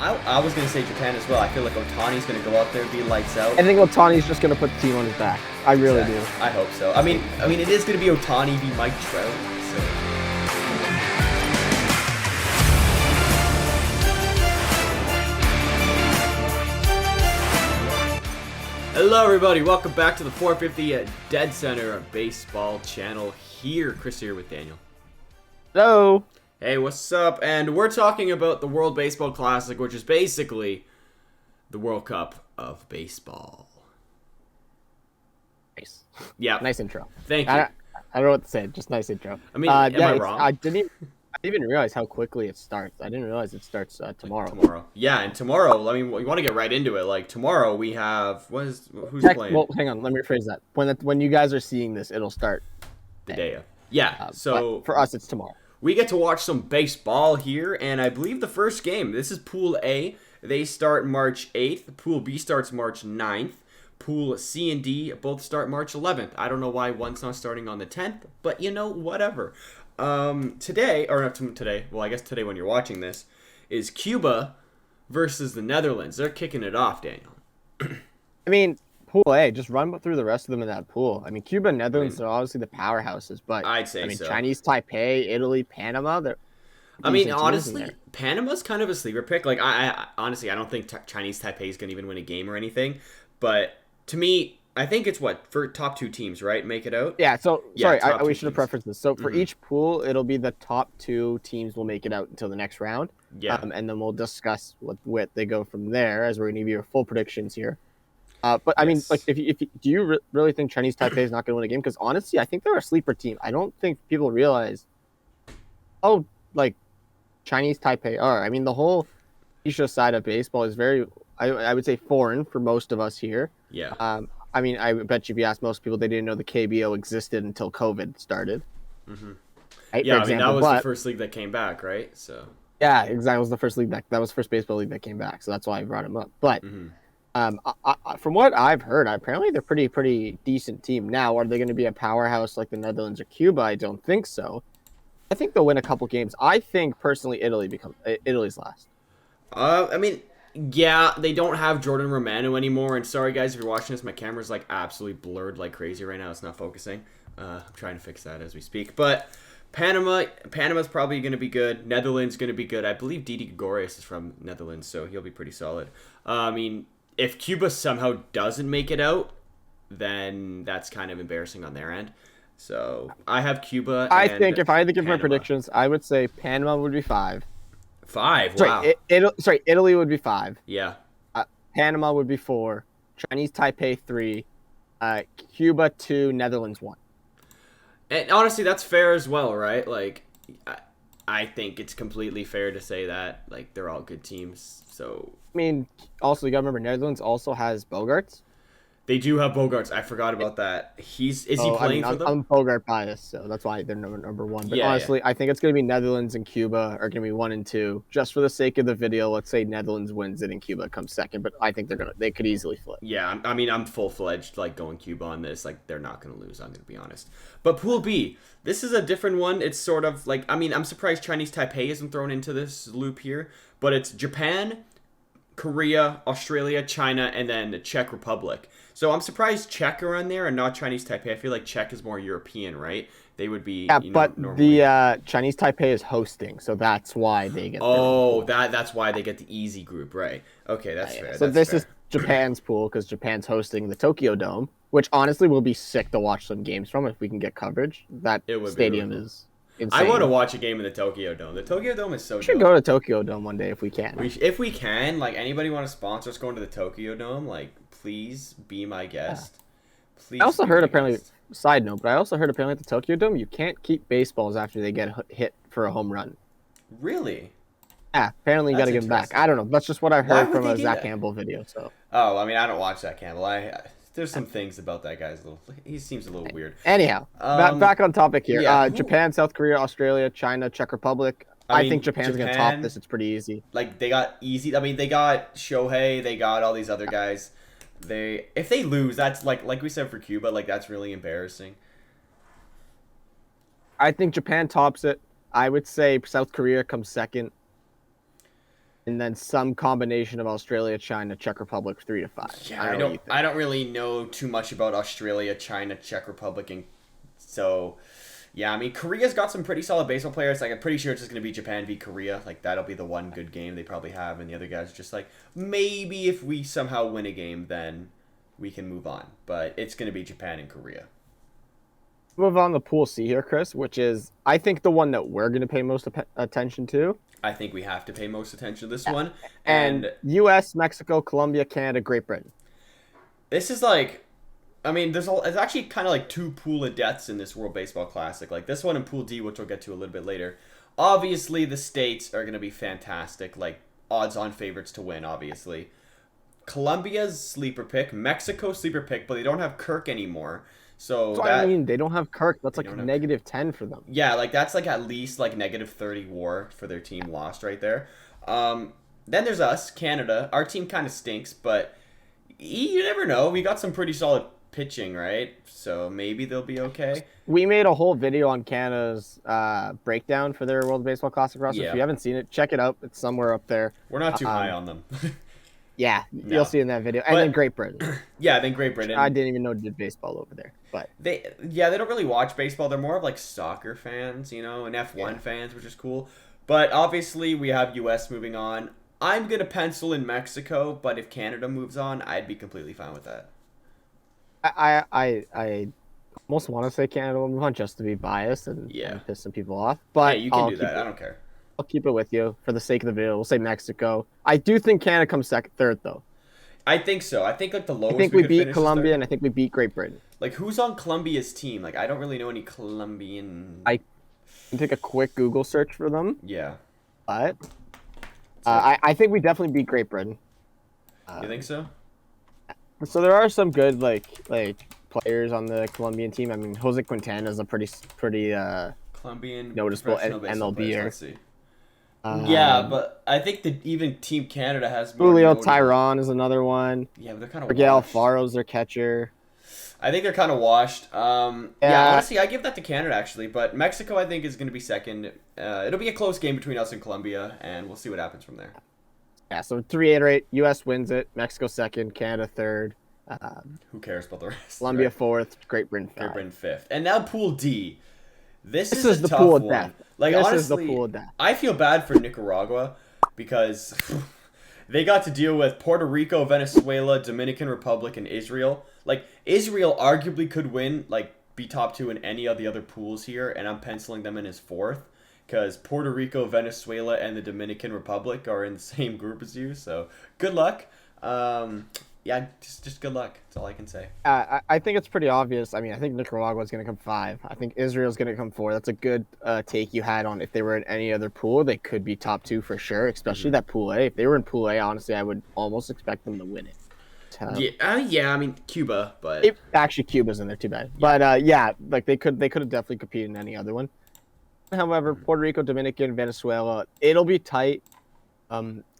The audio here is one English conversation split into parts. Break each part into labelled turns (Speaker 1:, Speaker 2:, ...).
Speaker 1: I was gonna say Japan as well. I feel like Otani's gonna go out there and be lights out.
Speaker 2: I think Otani's just going to put the team on his back. I really do.
Speaker 1: I hope so. I mean, it is gonna be Otani v Mike Trout. So. Hello, everybody. Welcome back to the 450 at Dead Center Baseball channel. Chris here with Daniel.
Speaker 2: Hello.
Speaker 1: Hey, what's up? And we're talking about the World Baseball Classic, which is basically the World Cup of baseball.
Speaker 2: Nice.
Speaker 1: Yeah.
Speaker 2: Nice intro.
Speaker 1: Thank you.
Speaker 2: I don't know what to say. Just nice intro.
Speaker 1: I mean, am I wrong?
Speaker 2: I didn't even realize how quickly it starts. I didn't realize it starts tomorrow.
Speaker 1: Tomorrow. Yeah, and tomorrow, I mean, we want to get right into it. Like, tomorrow we have, who's playing?
Speaker 2: Well, hang on. Let me rephrase that. When you guys are seeing this, it'll start
Speaker 1: the day of. Yeah, so...
Speaker 2: for us, it's tomorrow.
Speaker 1: We get to watch some baseball here, and I believe the first game, this is Pool A. They start March 8th. Pool B starts March 9th. Pool C and D both start March 11th. I don't know why one's not starting on the 10th, but whatever. Today, or not today, well, I guess today when you're watching this, is Cuba versus the Netherlands. They're kicking it off, Daniel.
Speaker 2: I mean, Pool A, just run through the rest of them in that pool. I mean, Cuba and Netherlands are obviously the powerhouses, but
Speaker 1: I'd say so.
Speaker 2: Chinese Taipei, Italy, Panama,
Speaker 1: honestly, Panama's kind of a sleeper pick. Like, I honestly, I don't think Chinese Taipei is going to even win a game or anything. But to me, I think it's for top two teams, right? Make it out?
Speaker 2: Yeah, we should have prefaced this. So for each pool, it'll be the top two teams will make it out until the next round.
Speaker 1: Yeah.
Speaker 2: And then we'll discuss what they go from there as we're going to give you full predictions here. But I mean, like, do you really think Chinese Taipei is not going to win a game? Because honestly, I think they're a sleeper team. I don't think people realize how Chinese Taipei are. I mean, the whole Asia side of baseball is very, I would say, foreign for most of us here.
Speaker 1: Yeah.
Speaker 2: I mean, I bet you if you ask most people, they didn't know the KBO existed until COVID started.
Speaker 1: Mm-hmm.
Speaker 2: Right?
Speaker 1: Yeah, that was the first league that came back, right? So.
Speaker 2: Yeah, exactly. It was the first league that was the first baseball league that came back. So that's why I brought him up. But. Mm-hmm. From what I've heard, apparently they're pretty decent team. Now, are they going to be a powerhouse like the Netherlands or Cuba? I don't think so. I think they'll win a couple games. I think personally, Italy's last.
Speaker 1: I mean, yeah, they don't have Jordan Romano anymore. And sorry guys, if you're watching this, my camera's absolutely blurred like crazy right now. It's not focusing. I'm trying to fix that as we speak. But Panama's probably going to be good. Netherlands going to be good. I believe Didi Gregorius is from Netherlands, so he'll be pretty solid. I mean. If Cuba somehow doesn't make it out, then that's kind of embarrassing on their end. So I have Cuba.
Speaker 2: I think if I had to give my predictions, I would say Panama would be 5.
Speaker 1: 5.
Speaker 2: Wow. Italy would be 5.
Speaker 1: Yeah.
Speaker 2: Panama would be 4. Chinese Taipei 3. Cuba 2. Netherlands 1.
Speaker 1: And honestly, that's fair as well, right? Like, I think it's completely fair to say that they're all good teams. So.
Speaker 2: I mean, also, you got to remember, Netherlands also has Bogarts.
Speaker 1: They do have Bogarts. I forgot about that. Is he playing for them?
Speaker 2: I'm Bogart biased, so that's why they're number 1. But honestly, I think it's going to be Netherlands and Cuba are going to be 1 and 2. Just for the sake of the video, let's say Netherlands wins it and Cuba comes second. But I think they could easily flip.
Speaker 1: Yeah, I mean, I'm full-fledged going Cuba on this. They're not going to lose, I'm going to be honest. But Pool B, this is a different one. It's sort of I'm surprised Chinese Taipei isn't thrown into this loop here. But it's Japan, Korea, Australia, China, and then the Czech Republic. So I'm surprised Czech are on there and not Chinese Taipei. I feel like Czech is more European, right? They would be.
Speaker 2: Yeah, but normally. The Chinese Taipei is hosting, so that's why they get.
Speaker 1: Oh, that's why they get the easy group, right? Okay, that's fair.
Speaker 2: So this is Japan's pool because Japan's hosting the Tokyo Dome, which honestly will be sick to watch some games from if we can get coverage. That stadium is. Insane.
Speaker 1: I want to watch a game in the Tokyo Dome. The Tokyo Dome is so dope.
Speaker 2: We should go to Tokyo Dome one day if we can.
Speaker 1: If we can, anybody want to sponsor us going to the Tokyo Dome, please be my guest. Yeah. Please.
Speaker 2: I also heard side note, but I also heard apparently at the Tokyo Dome, you can't keep baseballs after they get hit for a home run.
Speaker 1: Really?
Speaker 2: Yeah, apparently you got to give them back. I don't know. That's just what I heard from a Zach Campbell video. So.
Speaker 1: Oh, I mean, I don't watch Zach Campbell. There's some things about that guy's he seems a little weird.
Speaker 2: Anyhow, back on topic here. Yeah, Japan, South Korea, Australia, China, Czech Republic. I think Japan's going to top this. It's pretty easy.
Speaker 1: They got easy. I mean, they got Shohei. They got all these other guys. If they lose, that's like we said for Cuba, that's really embarrassing.
Speaker 2: I think Japan tops it. I would say South Korea comes second. and then some combination of Australia, China, Czech Republic, 3-5.
Speaker 1: Yeah,
Speaker 2: I don't know what you think.
Speaker 1: I don't really know too much about Australia, China, Czech Republic, and so yeah, I mean Korea's got some pretty solid baseball players. Like I'm pretty sure it's just gonna be Japan v Korea. Like that'll be the one good game they probably have, and the other guys are just like maybe if we somehow win a game, then we can move on. But it's gonna be Japan and Korea.
Speaker 2: Move on to Pool C here, Chris, which is I think the one that we're going to pay most attention to.
Speaker 1: I think we have to pay most attention to this one,
Speaker 2: And U.S., Mexico, Colombia, Canada, Great Britain.
Speaker 1: this is like I mean, it's actually kind of like two pool of deaths in this World Baseball Classic. Like this one and Pool D, which we'll get to a little bit later. Obviously, the states are going to be fantastic. Like odds-on favorites to win. Obviously, Colombia's sleeper pick, Mexico sleeper pick, but they don't have Kirk anymore. So
Speaker 2: So
Speaker 1: that
Speaker 2: I mean, they don't have Kirk. That's like
Speaker 1: don't have-
Speaker 2: -10 for them.
Speaker 1: yeah, like that's like at least like -30 WAR for their team lost right there. Then there's us, Canada. Our team kind of stinks, but you never know. We got some pretty solid pitching, right? So maybe they'll be okay.
Speaker 2: We made a whole video on Canada's breakdown for their World Baseball Classic roster.
Speaker 1: Yeah.
Speaker 2: If you haven't seen it, check it out. It's somewhere up there.
Speaker 1: We're not too high on them.
Speaker 2: Yeah,
Speaker 1: No.
Speaker 2: you'll see in that video. And
Speaker 1: But-
Speaker 2: then Great Britain.
Speaker 1: Yeah, then Great Britain.
Speaker 2: I didn't even know they did baseball over there. But
Speaker 1: They don't really watch baseball. They're more of like soccer fans, you know, and F1 fans, which is cool. But obviously we have US moving on. I'm gonna pencil in Mexico, but if Canada moves on, I'd be completely fine with that.
Speaker 2: I almost want to say Canada will move on just to be biased and,
Speaker 1: Yeah.
Speaker 2: and piss some people off. But
Speaker 1: Hey, you can
Speaker 2: I'll
Speaker 1: do
Speaker 2: keep
Speaker 1: that.
Speaker 2: it-
Speaker 1: I don't care.
Speaker 2: I'll keep it with you for the sake of the video. We'll say Mexico. I do think Canada comes third, though.
Speaker 1: I think so. I think like the lowest
Speaker 2: I think we
Speaker 1: could
Speaker 2: beat
Speaker 1: finish is
Speaker 2: Colombia,
Speaker 1: third.
Speaker 2: and I think we beat Great Britain.
Speaker 1: Like who's on Colombia's team? Like I don't really know any Colombian.
Speaker 2: I can take a quick Google search for them,
Speaker 1: Yeah.
Speaker 2: but I think we definitely beat Great Britain.
Speaker 1: You think so?
Speaker 2: So there are some good like players on the Colombian team. I mean, Jose Quintana is a pretty
Speaker 1: Colombian
Speaker 2: noticeable
Speaker 1: professional baseball players,
Speaker 2: MLB-er.
Speaker 1: Let's see. Yeah, but I think that even Team Canada has more.
Speaker 2: Julio
Speaker 1: notable-
Speaker 2: Tyron is another one.
Speaker 1: Yeah, but they're kind of.
Speaker 2: Miguel Alfaro's their catcher.
Speaker 1: I think they're kind of washed. Yeah,
Speaker 2: Yeah.
Speaker 1: honestly, I give that to Canada actually, but Mexico I think is going to be second. It'll be a close game between us and Colombia, and we'll see what happens from there.
Speaker 2: Yeah, so 3-8, U.S. wins it. Mexico second. Canada third.
Speaker 1: Who cares about the rest?
Speaker 2: Colombia
Speaker 1: right?
Speaker 2: fourth. Great Britain
Speaker 1: Great
Speaker 2: fifth.
Speaker 1: Britain fifth, and now Pool D. This
Speaker 2: This
Speaker 1: is
Speaker 2: is
Speaker 1: a
Speaker 2: the
Speaker 1: tough
Speaker 2: pool of
Speaker 1: one.
Speaker 2: death.
Speaker 1: Like
Speaker 2: This
Speaker 1: honestly,
Speaker 2: is the pool of death.
Speaker 1: I feel bad for Nicaragua because they got to deal with Puerto Rico, Venezuela, Dominican Republic, and Israel. Like Israel arguably could win, like be top two in any of the other pools here, and I'm penciling them in as fourth because Puerto Rico, Venezuela, and the Dominican Republic are in the same group as you. So good luck. Yeah, just good luck. That's all I can say.
Speaker 2: I think it's pretty obvious. I mean, I think Nicaragua is going to come 5. I think Israel's going to come 4. That's a good take you had on if they were in any other pool, they could be top 2 for sure, especially that Pool A. If they were in Pool A, honestly, I would almost expect them to win it.
Speaker 1: Yeah. I mean Cuba, but
Speaker 2: Actually, Cuba's in there, too bad. But yeah, like they could have definitely competed in any other one. However, Puerto Rico, Dominican, Venezuela, it'll be tight.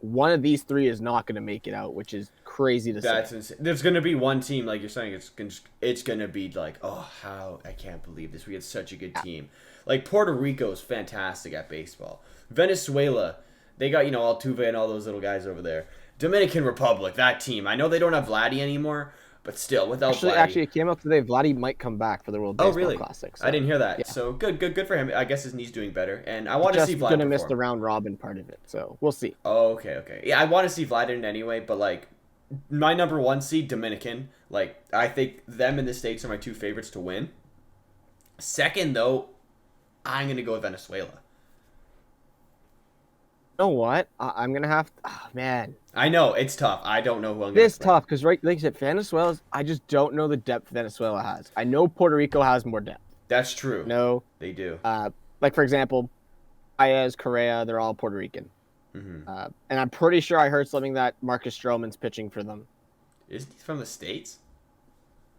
Speaker 2: One of these 3 is not going to make it out, which is crazy to
Speaker 1: that's
Speaker 2: say.
Speaker 1: insane. There's gonna be one team, like you're saying, it's gonna be like, oh, how I can't believe this. We had such a good team. Like Puerto Rico is fantastic at baseball. Venezuela, they got Altuve and all those little guys over there. Dominican Republic, that team. I know they don't have Vladdy anymore, but still, without Vladdy.
Speaker 2: Actually, it came out today. Vladdy might come back for the World Baseball
Speaker 1: really?
Speaker 2: Classic.
Speaker 1: I didn't hear that.
Speaker 2: yeah.
Speaker 1: So good for him. I guess his knee's doing better, and I want to
Speaker 2: Just
Speaker 1: see Vlad
Speaker 2: gonna miss the
Speaker 1: perform.
Speaker 2: round robin part of it, so we'll see.
Speaker 1: Oh, okay. Yeah, I want to see Vlad in it anyway, but like my number 1 seed, Dominican. Like I think them and the States are my 2 favorites to win. Second, though, I'm gonna go with Venezuela.
Speaker 2: You know what? I'm gonna have. Oh, man,
Speaker 1: I know it's tough. I don't know who I'm gonna.
Speaker 2: this
Speaker 1: pick.
Speaker 2: tough because like I said, Venezuela's. I just don't know the depth Venezuela has. I know Puerto Rico has more depth.
Speaker 1: That's true.
Speaker 2: No,
Speaker 1: They do.
Speaker 2: like for example, Baez, Correa, they're all Puerto Rican.
Speaker 1: Hmm.
Speaker 2: And I'm pretty sure I heard something that Marcus Stroman's pitching for them.
Speaker 1: Isn't he from the States?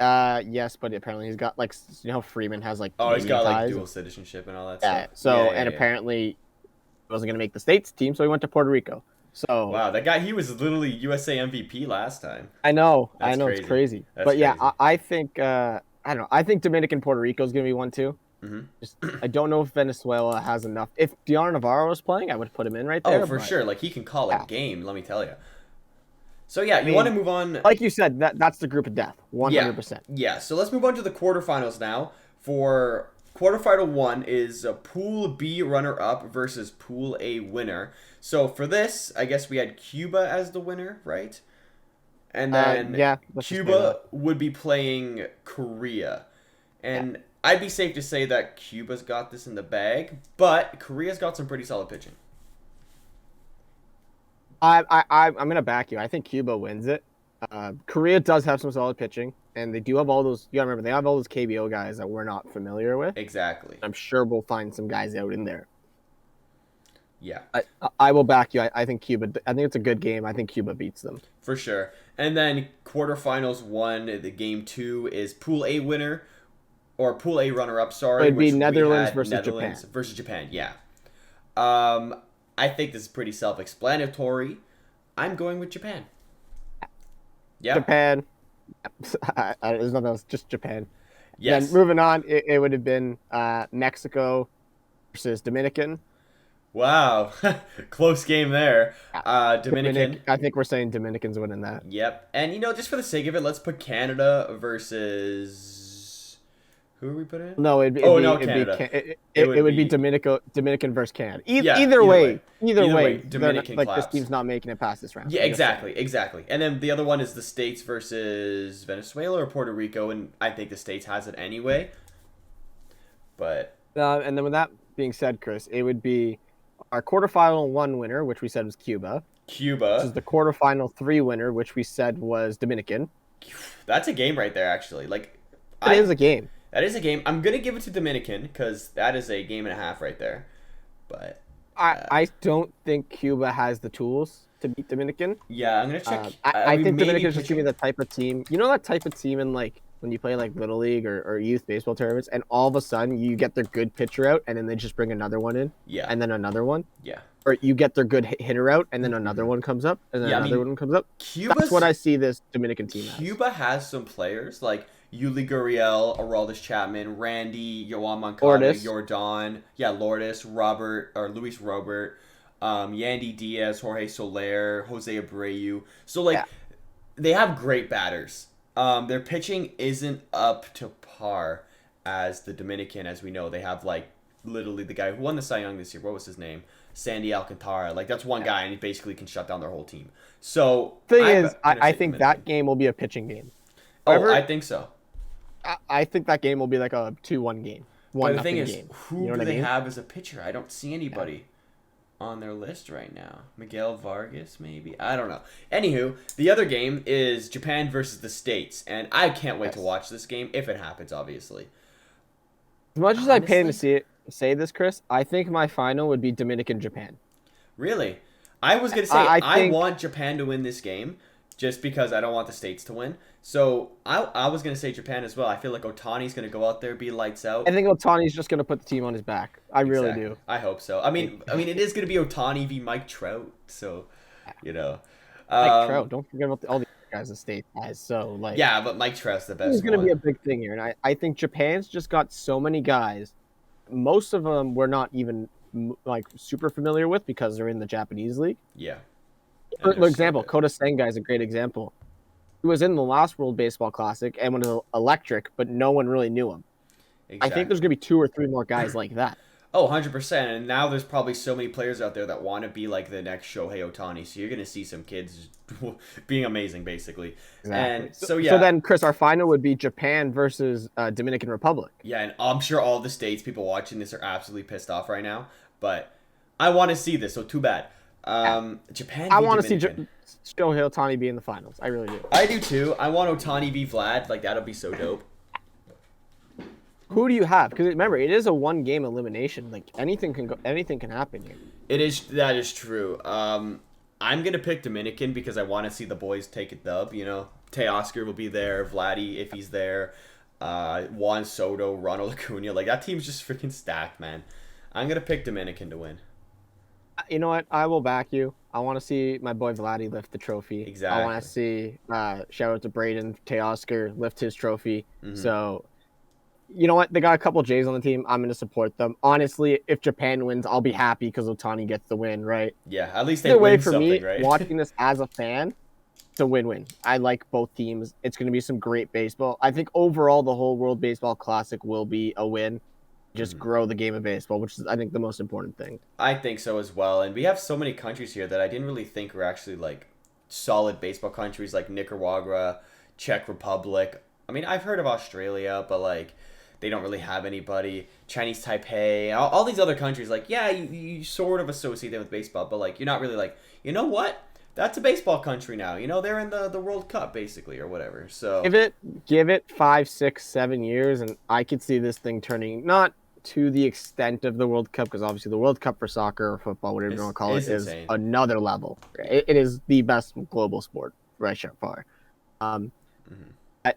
Speaker 2: Yes, but apparently he's got like how Freeman has like.
Speaker 1: Oh, he's got
Speaker 2: Canadian
Speaker 1: like
Speaker 2: ties?
Speaker 1: dual citizenship and all that
Speaker 2: Yeah.
Speaker 1: stuff.
Speaker 2: So
Speaker 1: Yeah.
Speaker 2: apparently he wasn't gonna make the States team, so he went to Puerto Rico. So
Speaker 1: Wow, that guy, he was literally USA MVP last time.
Speaker 2: I know,
Speaker 1: That's
Speaker 2: it's crazy.
Speaker 1: That's
Speaker 2: But yeah,
Speaker 1: crazy.
Speaker 2: I think I don't know. I think Dominican Puerto Rico is gonna be one too.
Speaker 1: Hmm.
Speaker 2: I don't know if Venezuela has enough. If Dion Navarro was playing, I would put him in right
Speaker 1: Oh,
Speaker 2: there.
Speaker 1: for
Speaker 2: But
Speaker 1: sure. Like he can call a
Speaker 2: yeah,
Speaker 1: game. Let me tell you. So yeah,
Speaker 2: I
Speaker 1: you want to
Speaker 2: mean,
Speaker 1: move on?
Speaker 2: like you said, that's the group of death,
Speaker 1: Yeah,
Speaker 2: 100%.
Speaker 1: yeah. So let's move on to the quarterfinals now. For quarterfinal one is a Pool B runner-up versus Pool A winner. So for this, I guess we had Cuba as the winner, right? And then
Speaker 2: Yeah, let's just say
Speaker 1: Cuba
Speaker 2: that.
Speaker 1: would be playing Korea.
Speaker 2: Yeah.
Speaker 1: And I'd be safe to say that Cuba's got this in the bag, but Korea's got some pretty solid pitching.
Speaker 2: I'm gonna back you. I think Cuba wins it. Korea does have some solid pitching, and they do have all those. You gotta remember, they have all those KBO guys that we're not familiar with.
Speaker 1: Exactly.
Speaker 2: I'm sure we'll find some guys out in there.
Speaker 1: Yeah,
Speaker 2: I will back you. I think Cuba. I think it's a good game. I think Cuba beats them.
Speaker 1: for sure. And then quarterfinals one, the game two is Pool A winner or Pool A runner up.
Speaker 2: So
Speaker 1: Sorry,
Speaker 2: it'd be
Speaker 1: which we
Speaker 2: Netherlands
Speaker 1: had
Speaker 2: versus
Speaker 1: Netherlands
Speaker 2: Japan.
Speaker 1: versus Japan. Yeah. Um, I think this is pretty self-explanatory. I'm going with Japan. Yeah.
Speaker 2: Japan. There's nothing else. Just Japan. Then
Speaker 1: Yes.
Speaker 2: moving on, it would have been Mexico versus Dominican.
Speaker 1: Wow. Close game there.
Speaker 2: Yeah.
Speaker 1: Dominican.
Speaker 2: I think we're saying Dominicans winning that.
Speaker 1: Yep. And just for the sake of it, let's put Canada versus who are we putting in?
Speaker 2: No,
Speaker 1: Oh no, Canada.
Speaker 2: It would be Dominican versus Canada.
Speaker 1: Yeah,
Speaker 2: Either way,
Speaker 1: Dominican
Speaker 2: like this
Speaker 1: claps.
Speaker 2: team's not making it past this round.
Speaker 1: Yeah,
Speaker 2: I'm just saying.
Speaker 1: exactly. And then the other one is the States versus Venezuela or Puerto Rico, and I think the States has it anyway. But
Speaker 2: And then with that being said, Chris, it would be our quarterfinal one winner, which we said was Cuba. This is
Speaker 1: Cuba,
Speaker 2: the quarterfinal three winner, which we said was Dominican.
Speaker 1: that's a game right there. Actually, like,
Speaker 2: It is a game.
Speaker 1: that is a game. I'm gonna give it to Dominican because that is a game and a half right there. But
Speaker 2: I don't think Cuba has the tools to beat Dominican.
Speaker 1: yeah, I'm gonna check.
Speaker 2: I
Speaker 1: we
Speaker 2: think
Speaker 1: may be
Speaker 2: Dominican's just gonna
Speaker 1: pitching-
Speaker 2: be the type of team. You know that type of team in like when you play like little league or youth baseball tournaments, and all of a sudden you get their good pitcher out, and then they just bring another one in,
Speaker 1: Yeah,
Speaker 2: and then another one,
Speaker 1: yeah.
Speaker 2: or you get their good hitter out, and then another one comes up, and then
Speaker 1: Yeah, I
Speaker 2: another
Speaker 1: mean,
Speaker 2: one comes up.
Speaker 1: Cuba's
Speaker 2: That's what I see this Dominican team as.
Speaker 1: Cuba has some players like Yuli Gurriel, Aroldis Chapman, Randy, Yoan Moncada,
Speaker 2: Lourdes.
Speaker 1: Jordan, yeah, Lourdes, Robert or Luis Robert, Yandy Diaz, Jorge Soler, Jose Abreu. So like
Speaker 2: Yeah.
Speaker 1: they have great batters. Their pitching isn't up to par as the Dominican, as we know. They have like literally the guy who won the Cy Young this year. What was his name? Sandy Alcantara. Like that's one guy, and he basically can shut down their whole team. So
Speaker 2: Thing
Speaker 1: I'm
Speaker 2: is,
Speaker 1: gonna
Speaker 2: I
Speaker 1: say
Speaker 2: think
Speaker 1: Dominican.
Speaker 2: that game will be a pitching game.
Speaker 1: Oh,
Speaker 2: However,
Speaker 1: I think so.
Speaker 2: I think that game will be like a 2-1 game,
Speaker 1: But the
Speaker 2: 1-0
Speaker 1: thing is,
Speaker 2: game.
Speaker 1: who
Speaker 2: You know
Speaker 1: do
Speaker 2: what I
Speaker 1: they
Speaker 2: mean?
Speaker 1: have as a pitcher? I don't see anybody on their list right now. Miguel Vargas, maybe? I don't know. Anywho, the other game is Japan versus the States, and I can't wait to
Speaker 2: Yes.
Speaker 1: watch this game if it happens, obviously.
Speaker 2: As much as I pain to
Speaker 1: Honestly?
Speaker 2: say this, Chris, I think my final would be Dominican Japan.
Speaker 1: Really? I was going to say,
Speaker 2: I
Speaker 1: I
Speaker 2: think-
Speaker 1: want Japan to win this game just because I don't want the States to win. So I was going to say Japan as well. I feel like Otani's going to go out there, be lights out.
Speaker 2: I think Otani's just gonna put the team on his back. I really
Speaker 1: Exactly.
Speaker 2: do.
Speaker 1: I hope so. I mean, it is going to be Otani v. Mike Trout, so, you know.
Speaker 2: Like Trout, don't forget about all the guys in the state guys. So like,
Speaker 1: Yeah, but Mike Trout's the best
Speaker 2: it's gonna
Speaker 1: one.
Speaker 2: be a big thing here, and I think Japan's just got so many guys. Most of them we're not even like super familiar with because they're in the Japanese league.
Speaker 1: Yeah.
Speaker 2: For example, Kota Senga is a great example. He was in the last World Baseball Classic and was electric, but no one really knew him. I think there's gonna be 2 or 3 more guys like that.
Speaker 1: Oh, 100%. And now there's probably so many players out there that want to be like the next Shohei Otani. So you're going to see some kids being amazing, basically. And so, yeah.
Speaker 2: So then, Chris, our final would be Japan versus Dominican Republic.
Speaker 1: Yeah, and I'm sure all the states people watching this are absolutely pissed off right now. But I want to see this, so too bad. Japan
Speaker 2: I
Speaker 1: v.
Speaker 2: want to see
Speaker 1: Dominican.
Speaker 2: Shohei Ohtani be in the finals. I really do.
Speaker 1: I do too. I want Otani v. Vlad. Like, that'll be so dope.
Speaker 2: Who do you have? Because remember, it is a 1-game elimination. Like anything can go, anything can happen here.
Speaker 1: That is true. I'm gonna pick Dominican because I want to see the boys take a dub. You know, Teoscar will be there, Vladdy if he's there, Juan Soto, Ronald Acuna. Like that team's just freaking stacked, man. I'm gonna pick Dominican to win.
Speaker 2: You know what? I will back you. I want to see my boy Vladdy lift the trophy.
Speaker 1: Exactly.
Speaker 2: I want to see shout out to Braden Teoscar lift his trophy.
Speaker 1: Mhm.
Speaker 2: So you know what? They got a couple Jays on the team. I'm going to support them. Honestly, if Japan wins, I'll be happy because Otani gets the win, right?
Speaker 1: Yeah, at least they
Speaker 2: Either way,
Speaker 1: win
Speaker 2: for
Speaker 1: something,
Speaker 2: me,
Speaker 1: right?
Speaker 2: watching this as a fan, it's a win-win. I like both teams. It's going to be some great baseball. I think overall, the whole World Baseball Classic will be a win. Just grow the game of baseball, which is, I think, the most important thing.
Speaker 1: I think so as well. And we have so many countries here that I didn't really think were actually like solid baseball countries, like Nicaragua, Czech Republic. I mean, I've heard of Australia, but like they don't really have anybody. Chinese Taipei, all these other countries, like, yeah, you sort of associate them with baseball, but like you're not really like, you know what? That's a baseball country now. You know, they're in the World Cup basically or whatever. So
Speaker 2: Give it 5, 6, 7 years, and I could see this thing turning not to the extent of the World Cup, because obviously the World Cup for soccer or football, whatever you want to call it, is
Speaker 1: insane.
Speaker 2: another level. It is the best global sport, right so far. Um,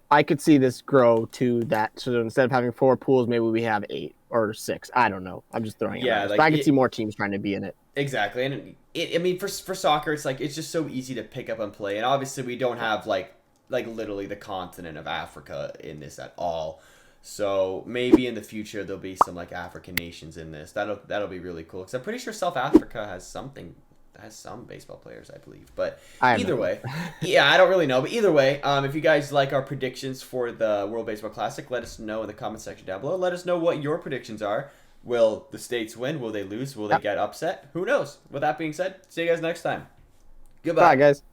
Speaker 2: I could see this grow to that. So instead of having 4 pools, maybe we have 8 or 6. I don't know. I'm just throwing it
Speaker 1: Yeah,
Speaker 2: out.
Speaker 1: like
Speaker 2: But I could see more teams trying to be in it.
Speaker 1: Exactly, and I mean, for soccer, it's like it's just so easy to pick up and play, and obviously we don't have like literally the continent of Africa in this at all. So maybe in the future there'll be some like African nations in this. That'll be really cool. Because I'm pretty sure South Africa has some baseball players, I believe. But either way, yeah, I don't really know. But either way, if you guys like our predictions for the World Baseball Classic, let us know in the comment section down below. Let us know what your predictions are. Will the States win? Will they lose? Will they get upset? Who knows? With that being said, see you guys next time. Goodbye.
Speaker 2: Bye, guys.